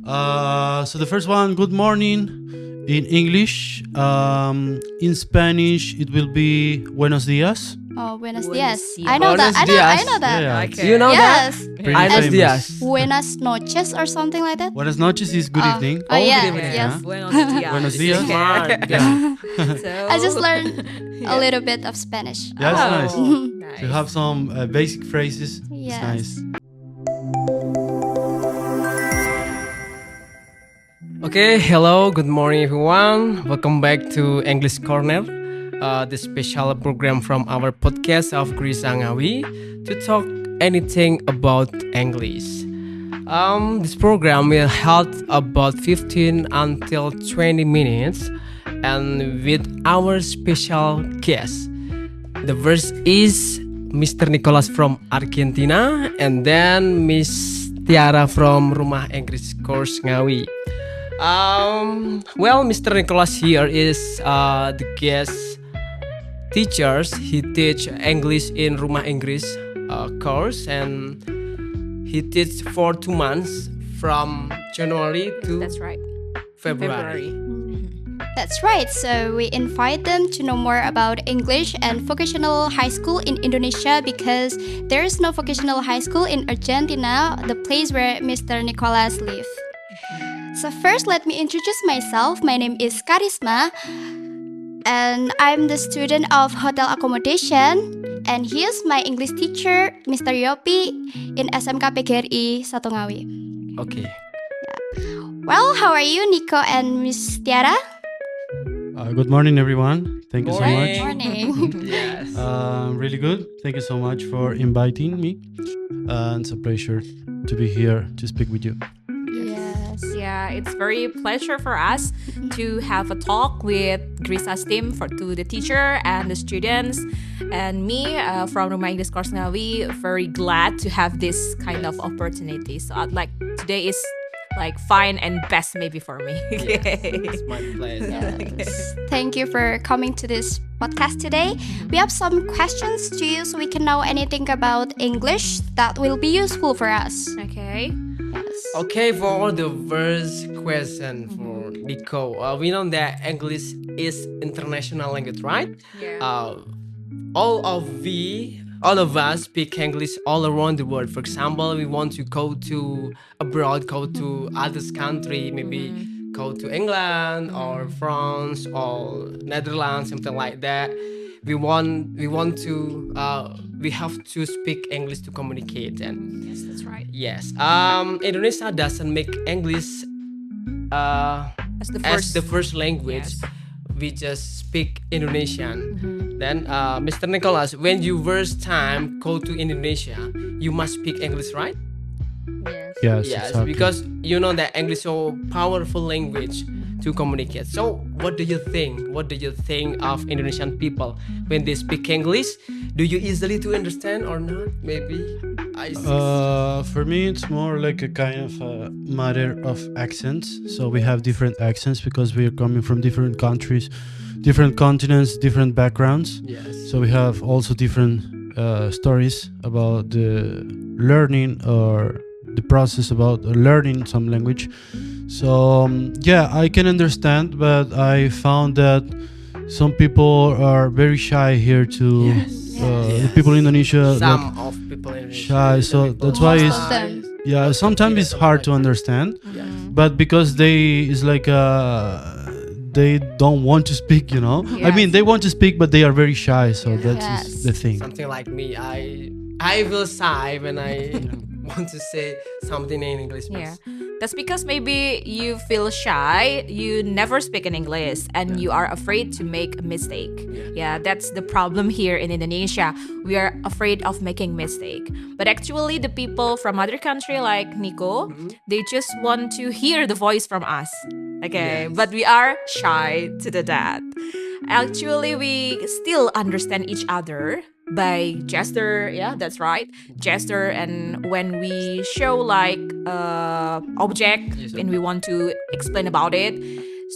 So the first one, good morning in English. In Spanish, it will be buenos dias. Oh, buenos Buenos dias. dias. I know that. Buenos dias. I know that. Yeah, Okay. You know Yes. that? pretty Buenos famous. dias. Buenas noches or something like that. Buenas noches is good evening. Oh, yeah. good evening. Yes. Buenos dias. Buenos dias. Smart. Yeah, So, I just learned Yeah. a little bit of Spanish. yeah, it's nice. Oh, To have some basic phrases, Yes. it's nice. Okay, hello, good morning everyone. Welcome back to English Corner, the special program from our podcast of Grisa Ngawi to talk anything about English. This program will hold about 15 until 20 minutes and with our special guest. The first is Mr. Nicholas from Argentina and then Miss Tiara from Rumah Inggris course Ngawi. Well, Mr. Nicholas here is the guest teachers. He teach English in Rumah Inggris course and he teach for 2 months from January to That's right. February. That's right. So we invite them to know more about English and vocational high school in Indonesia because there is no vocational high school in Argentina, the place where Mr. Nicholas lives. So first, let me introduce myself. My name is Karisma, and I'm the student of hotel accommodation. And he is my English teacher, Mr. Yopi, in SMK PGRI Satu Ngawi. Okay. Well, how are you, Nico and Miss Tiara? Good morning, everyone. Thank you so much. Morning. Yes. Really good. Thank you so much for inviting me. It's a pleasure to be here to speak with you. Yes. Yeah, it's very pleasure for us to have a talk with Grisa's team to the teacher and the students and me from Rumah Inggris Course Ngawi. Very glad to have this kind of opportunity. So I'd like today is like fine and best maybe for me. It's my pleasure. Yes. Thank you for coming to this podcast today. We have some questions to you so we can know anything about English that will be useful for us. Okay. Yes. Okay, for the first question for Nico, we know that English is international language, right? Yeah. All of us speak English all around the world. For example, we want to go to abroad, go to others country, maybe go to England or France or Netherlands, something like that. We have to speak English to communicate and Yes, that's right. yes. Indonesia doesn't make English As the as first. the first language. Yes. We just speak Indonesian. Then, Mr. Nicholas, when you first time go to Indonesia, you must speak English, right? Yes. Yes, exactly. Because you know that English is so powerful language to communicate. So, what do you think? What do you think of Indonesian people when they speak English? Do you easily to understand or not? Maybe. For me, it's more like a kind of a matter of accents. So we have different accents because we are coming from different countries, different continents, different backgrounds. Yes. So we have also different stories about the learning or the process about learning some language. So yeah, I can understand, but I found that some people are very shy here to the people in Indonesia. Some of people in Indonesia. Shy, so that's why Most it's of them. yeah. Sometimes it's hard to understand, but because they is like they don't want to speak. You know, I mean they want to speak, but they are very shy. So that's Yes. the thing. Something like me, I feel shy when I want to say something in English. Yeah. That's because maybe you feel shy, you never speak in English, and you are afraid to make a mistake. Yeah, that's the problem here in Indonesia. We are afraid of making mistake. But actually, the people from other country like Nico, they just want to hear the voice from us. Okay, but we are shy to do that. Actually, we still understand each other by gesture. Yeah, that's right, gesture. And when we show like object and we want to explain about it,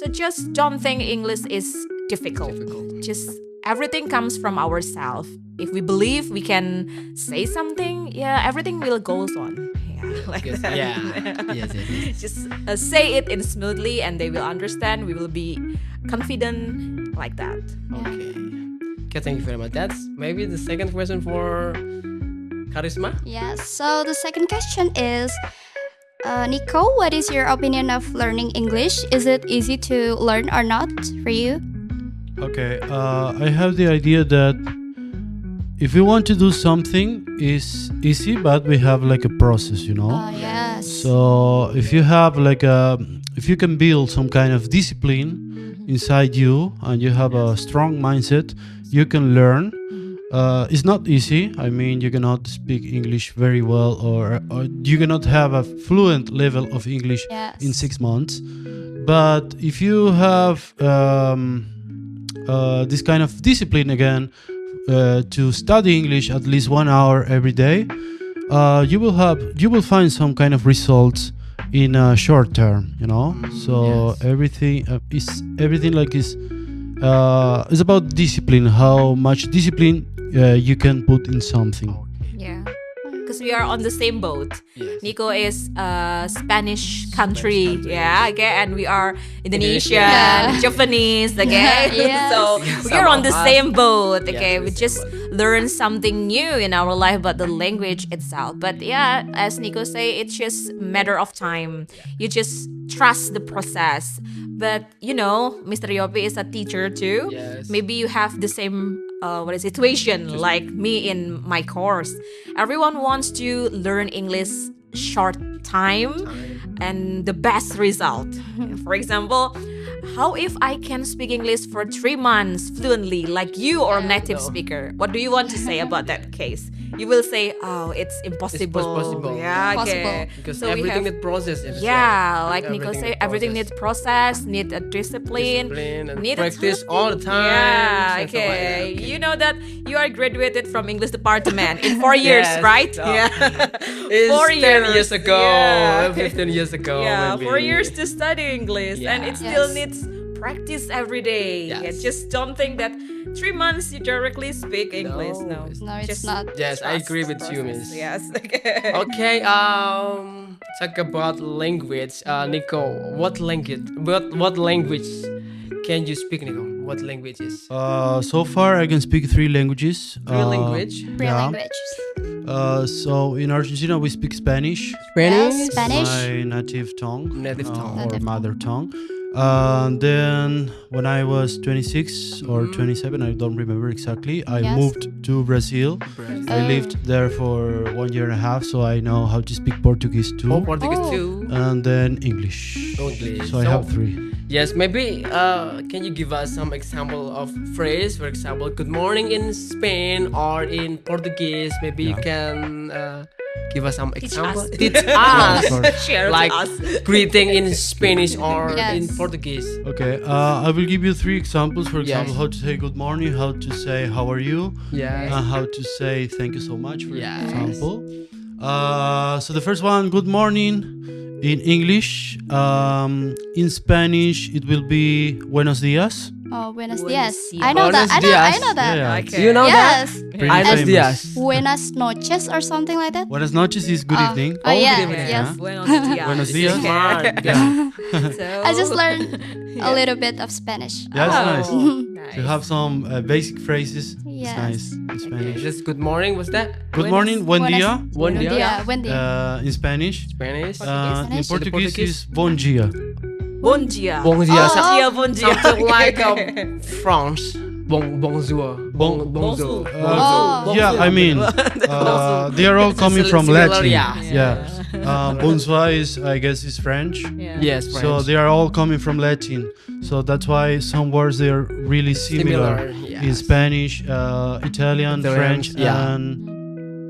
so just don't think English is difficult. Just everything comes from ourselves. If we believe we can say something, yeah, everything will goes on. Yeah, like Yes, that. yeah. Yes. Just say it in smoothly, and they will understand. We will be confident like that. Okay. Okay, thank you very much. That's maybe the second question for Charisma. Yes. So the second question is, Nico, what is your opinion of learning English? Is it easy to learn or not for you? Okay, I have the idea that if we want to do something, is easy, but we have like a process, you know. Yes. So if you have if you can build some kind of discipline inside you and you have a strong mindset, you can learn. It's not easy. I mean, you cannot speak English very well, or you cannot have a fluent level of English Yes. in 6 months. But if you have this kind of discipline again, to study English at least 1 hour every day, you will find some kind of results in a short term, you know. So Yes. everything is about discipline, how much discipline you can put in something. Yeah, because we are on the same boat. Yes. Nico is a Spanish country, yeah, okay, and we are Indonesian, Yeah. Japanese, okay. Yes. So we are on the Some of us. same boat, okay. Yes, We the just same learn something new in our life about the language itself. But yeah, as Nico say, it's just matter of time. You just trust the process. But you know, Mr. Yopi is a teacher too. Yes. Maybe you have the same situation like me in my course. Everyone wants to learn English short time and the best result. For example, how if I can speak English for 3 months fluently like you or native speaker? What do you want to say about that case? You will say, oh, it's impossible. possible. Yeah, Possible. okay. Because So we everything have- needs process. As yeah, well. like Nico say, everything needs process, need a discipline, Discipline and need a practice time. all the time. Yeah, and stuff like that. okay. You know that you are graduated from English department in 4 years, Yes. right? Oh. Yeah. It's 4 10 years ago, Yeah. 15 years ago. Yeah, maybe. 4 years to study English, and it Yeah. still Yes. needs practice every day. Yes. Yeah, just don't think that 3 months you directly speak English. No, No, it's Just not. Yes, I trust agree the with you, process. miss. Yes. Okay. Okay, talk about language. Nico, what language can you speak, Nico? What languages? So far, I can speak 3 languages. Real language? Real Yeah. language. So in Argentina, we speak Spanish, Yes, Spanish. my native tongue, Native tongue. or Native mother tongue. Then when I was 26 or 27, I don't remember exactly, I Yes. moved to Brazil. I lived there for 1 year and a half, so I know how to speak Portuguese too. Oh, Portuguese Oh. too. And then English. English. So I have 3. Yes, maybe can you give us some example of phrase? For example, good morning in Spain or in Portuguese. Maybe you can give us some example. us. Teach us. Share Like to us. greeting in Spanish or Yes. in Portuguese. Okay, I will give you 3 examples. For example, Yes. how to say good morning, how to say how are you, Yes. and how to say thank you so much, for Yes. example. So the first one, good morning in English. In Spanish, it will be buenos dias. Oh, buenos Buenos dias. dias. I know that. Buenos I dias. know that. Yeah, Okay. You know that? Yes. pretty Buenos famous. dias. Buenas noches or something like that. Buenas noches is good evening. Oh, yeah. good evening. Yes. Buenos dias. Buenos dias. Smart. Yeah, So, I just learned a little bit of Spanish. yeah, it's nice. nice. To have some basic phrases. Yes. It's nice in Spanish. Just good morning. What's that? Good morning, buen dia. Buen dia. Buen dia. In Spanish. Spanish. In Spanish. Portuguese Portuguese. is bom dia. Bon dia. Bon dia. Oh, Some- Dia, bon dia. Something like France. Bonjour. Bonjour. Bonjour. Oh. Yeah, I mean, they are all coming from similar, Latin. yeah. Bonsoir is, I guess, is French. Yeah. Yes, So French. they are all coming from Latin. So that's why some words they are really similar, Similar, in yes. Spanish, Italian, French, yeah. and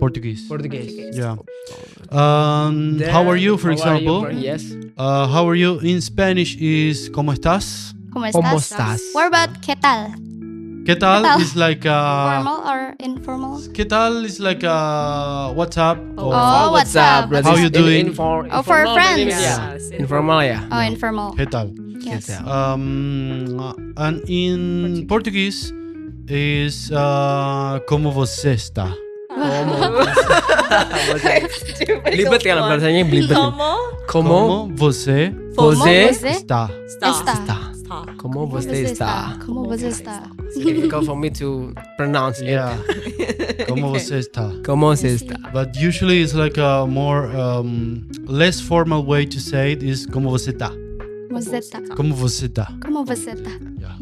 Portuguese. Portuguese. Yeah. How are you, for example? Yes. How are you in Spanish is ¿Cómo estás? ¿Cómo ¿Cómo estás? estás? What about ¿qué tal? ¿Qué tal? ¿Qué tal? Is like Formal or informal? ¿Qué tal? Is like what's up? Or Oh, what's up? Brothers? How you doing? Oh, for friends. Yeah. Yes, Informal, yeah. Oh, informal. ¿Qué tal? Yes. And in Portuguese is ¿Cómo você está? Belibet kan bahasanya belibet. Como Como você você está? Está. Como você está. Como você está? It's difficult for me to pronounce it. Yeah. Como você está? Como você está. But usually it's like a more less formal way to say it is como você está. Você está. Como você está. Como você está? Yeah.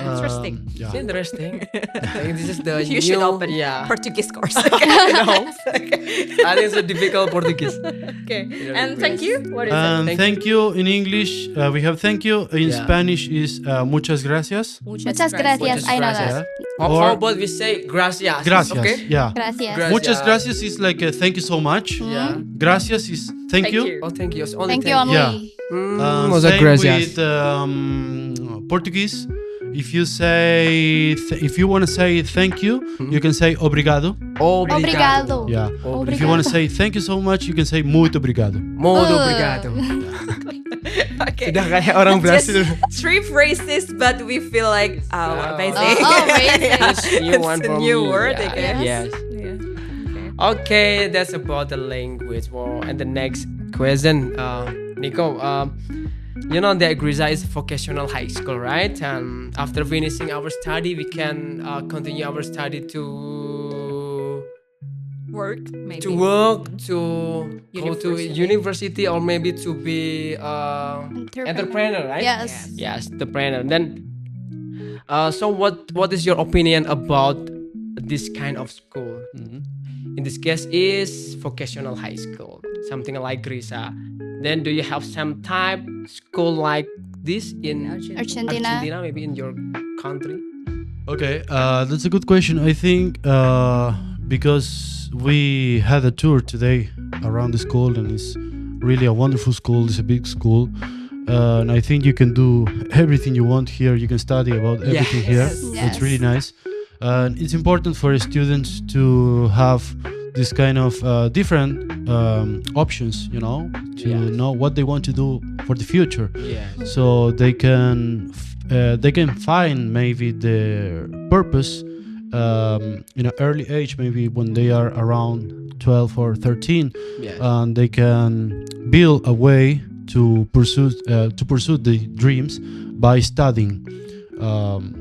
interesting. It's Yeah. interesting. I think this is the You new, should open yeah. Portuguese course. No. I think it's a difficult Portuguese. Okay. And thank you. What is it? Thank you in English. We have thank you. In Yeah. Spanish is muchas gracias. Muchas gracias. I know that. How Or- about we say gracias? Gracias. Okay. Yeah. Gracias. Gracias. Muchas gracias is like thank you so much. Yeah. Gracias is thank you. Oh, thank you. Only Thank you only. Yeah. Muchas Same gracias. with Portuguese. If you say if you want to say thank you, you can say obrigado. Obrigado. Yeah. Obrigado. If you want to say thank you so much, you can say muito obrigado. Muito obrigado. Okay. Sudah kayak orang Brasil. Just 3 phrases, but we feel like, amazing. Oh, amazing. It's new It's one a for new me. word, I Yeah. guess. Yes. Yeah. Okay, that's about the language. Well, and the next question, Nico. You know that Grisa is vocational high school, right? And after finishing our study, we can continue our study to Work, maybe. work, to go to University. university, or maybe to be entrepreneur, right? Yes. Yes, entrepreneur. Then, so what is your opinion about this kind of school? In this case, is vocational high school, something like Grisa. Then, do you have some type school like this in Argentina. maybe in your country? Okay, that's a good question. I think because we had a tour today around the school, and it's really a wonderful school. It's a big school, and I think you can do everything you want here. You can study about everything here. Yes. Yes. It's really nice. And it's important for students to have this kind of different options, you know, to Yes. know what they want to do for the future. Yeah. So they can find maybe their purpose in an early age, maybe when they are around 12 or 13, Yes. and they can build a way to pursue the dreams by studying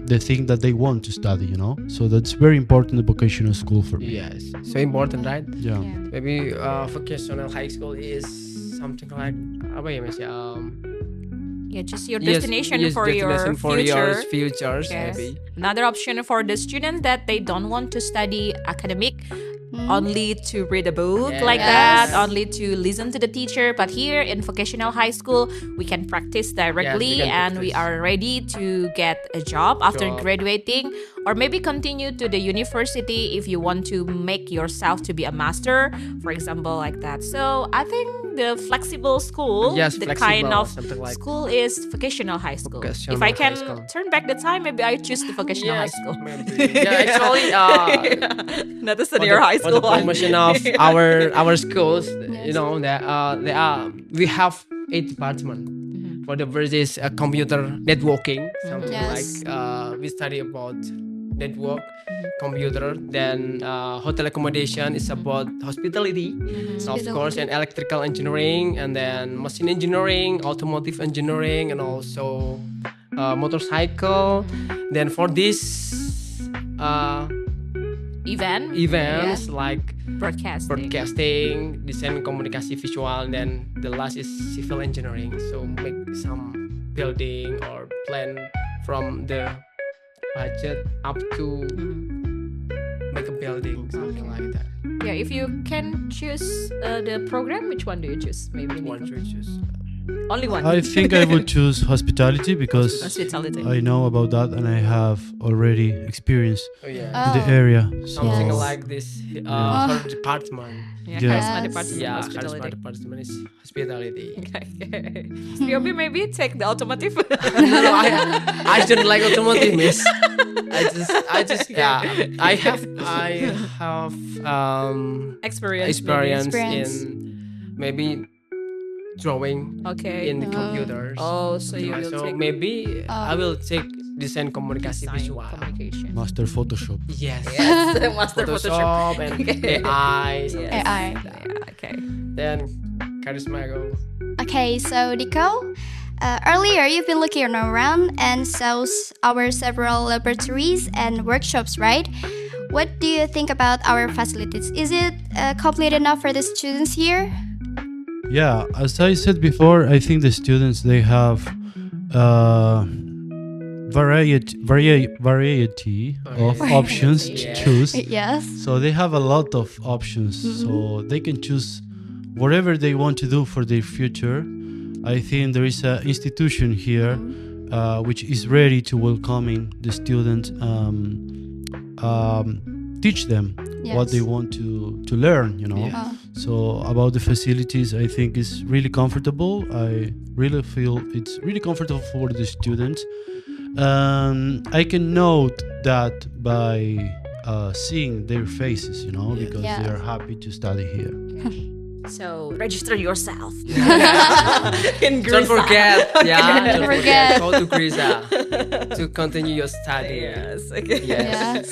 the thing that they want to study, you know. So that's very important, the vocational school for me. Yes. So important, right? Yeah. Maybe vocational high school is something like apa ya Mas ya? Yeah, just your Yes, destination yes, for destination your for future. your futures, Yes. maybe. Another option for the students that they don't want to study academic, only to read a book like Yes. that, only to listen to the teacher. But here in vocational high school, we can practice directly, can and we practice. are ready to get a job after Job. graduating, or maybe continue to the university if you want to make yourself to be a master, for example, like that. So I think the flexible school, Yes, the flexible, kind of something like- school is vocational high school. Vocational If I high can school. turn back the time, maybe I choose the vocational high school. Maybe. Yeah, actually, Not the for senior the- high for school the one. promotion of our schools, you know, that we have 8 departments. For the first is computer networking, something Yes. like we study about network, computer. Then hotel accommodation is about hospitality, of course, and electrical engineering, and then machine engineering, automotive engineering, and also motorcycle. Then for this events like broadcasting, design komunikasi visual, and then the last is civil engineering. So make some building or plan from the budget up to make a building, something like that. Yeah, if you can choose the program, which one do you choose? Maybe One Nico? to choose. Only one. I think I would choose hospitality because Hospitality. I know about that and I have already experience Oh yeah. in the area. Something Yes. like this Yeah. her department. Yeah, Yeah. charisma Yes. department. Yeah, hospitality. charisma department is hospitality. Okay. Ryobi maybe take the automotive. No, I don't like automotive, miss. I just yeah. I have Experience. experience Experience. in maybe drawing Okay. in the computers. Oh, so you will so take. maybe I will take desain komunikasi Design, visual. communication. Master Photoshop. Yes. Yes, Master Photoshop and AI. something Yes. AI. like that. Yeah, okay. Then Charisma go. Okay, so Nico, earlier you've been looking around and saw our several laboratories and workshops, right? What do you think about our facilities? Is it complete enough for the students here? Yeah, as I said before, I think the students they have variety of options to Yeah. choose. Yes. So they have a lot of options, so they can choose whatever they want to do for their future. I think there is an institution here which is ready to welcoming the students, teach them what Yes. they want to learn. You know. Yeah. So about the facilities, I think it's really comfortable. I really feel it's really comfortable for the students. I can note that by seeing their faces, you know, because Yeah. they are happy to study here. So register yourself. Don't In Grisa. forget, yeah, Don't forget. Go to Grisa to continue your study. Yes. Okay. Yes.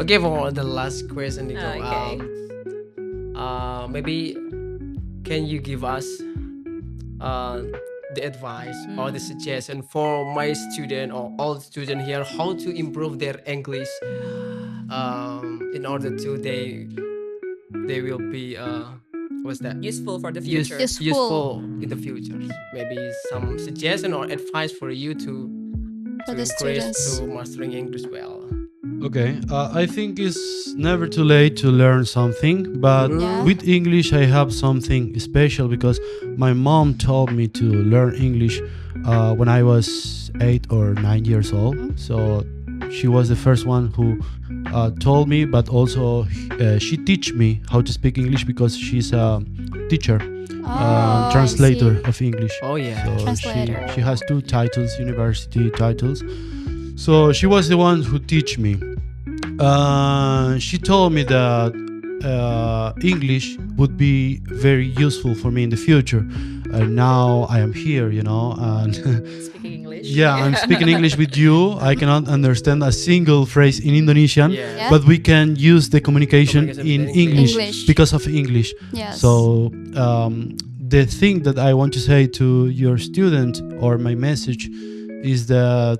Okay, for the last question, Nico. Okay. Maybe can you give us the advice or the suggestion for my student or all student here how to improve their English in order to they will be what's that Useful for the Use- future. Useful. useful in the future? Maybe some suggestion or advice for you to For the increase students. to mastering English well. Okay, I think it's never too late to learn something, but Yeah. with English I have something special because my mom told me to learn English when I was 8 or 9 years old. So she was the first one who told me, but also she teach me how to speak English because she's a teacher, Oh, I translator see. of English. Oh yeah. So Translator. she has 2 titles, university titles. So she was the one who teach me. She told me that English would be very useful for me in the future. Now I am here, you know, and Speaking English. yeah, I'm speaking English with you. I cannot understand a single phrase in Indonesian, Yeah. but we can use the communication in Communication in English, English. because of English. Yes. So the thing that I want to say to your student or my message is that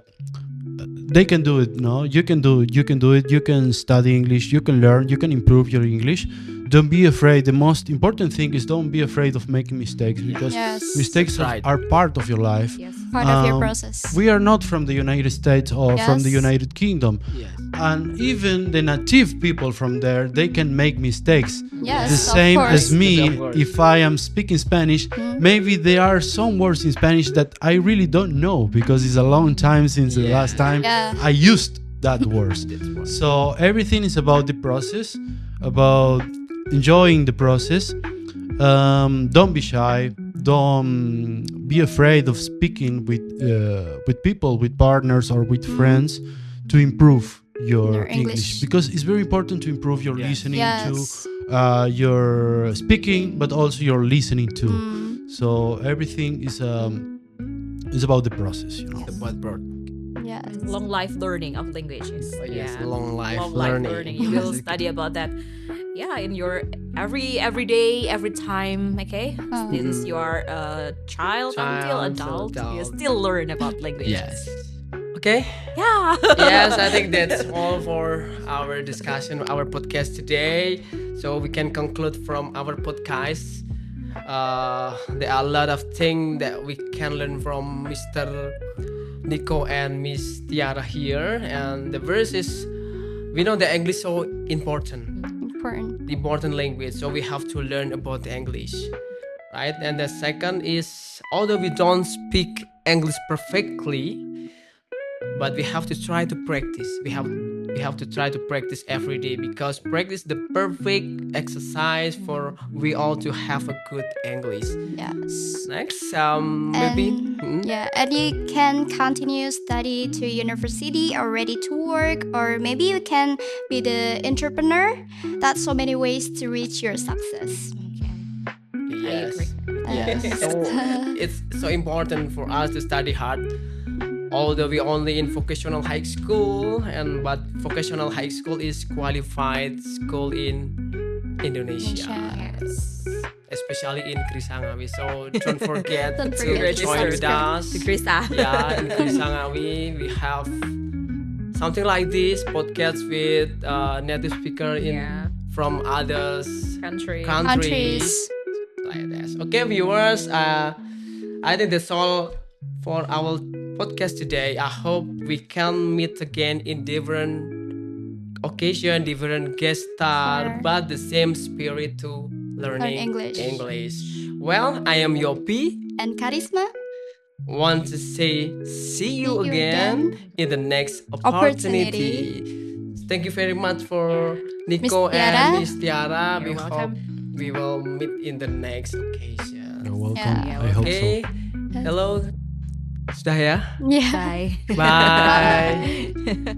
they can do it. No, you can do it. You can do it. You can study English. You can learn. You can improve your English. Don't be afraid. The most important thing is don't be afraid of making mistakes because Yes. mistakes That's right. are part of your life. Yes. Part of your Um, process. We are not from the United States or from the Yes. United Kingdom, Yes. and even the native people from there, they can make mistakes. Yes, The of same course. as me. Of course. If I am speaking Spanish, maybe there are some words in Spanish that I really don't know because it's a long time since the Yeah. last time Yeah. I used that words. So everything is about the process, about enjoying the process. Don't be shy. Don't be afraid of speaking with people, with partners, or with friends to improve your Your English. English. Because it's very important to improve your Yes. listening Yes. to your speaking, but also your listening too. Mm, So everything is about the process, you know. The buzzword. yes. Long life learning of languages. Oh, yes, Yeah. long life Long life learning. learning. You will study about that. Yeah, in your every day, every time. Okay, Oh. this is your child until Child, adult. You adult. still learn about languages. Yes. Okay. Yeah. Yes, I think that's all for our discussion, our podcast today. So we can conclude from our podcast. There are a lot of things that we can learn from Mr. Nico and Miss Tiara here. And the first is, we know that English is so important, Important. the important language. So we have to learn about English, right? And the second is, although we don't speak English perfectly, but we have to try to practice. We have to try to practice every day because practice the perfect exercise for we all to have a good English. Yes. Next, maybe And, yeah, and you can continue study to university or ready to work, or maybe you can be the entrepreneur. That's so many ways to reach your success. yes, agree. yes. So it's so important for us to study hard although we only in vocational high school, and but vocational high school is qualified school in Indonesia, Yes. especially in Grisa Ngawi. So don't forget Don't to forget to join with subscribe us. To Grisa. Yeah, in Grisa Ngawi we have something like this podcast with native speaker in Yeah. from others Country. countries like this. Okay, viewers, I think that's all for our podcast today. I hope we can meet again in different occasion, different guest star, Sure. but the same spirit to learning English. Well, I am Yopi. And Charisma. Want to say see you you again in the next opportunity. Thank you very much for Nico Miss Tiara. and Miss Tiara. You're We hope welcome. we will meet in the next occasion. You're welcome. Yeah. I hope so. Okay. Hello. Sudah ya? Yeah. Bye. Bye.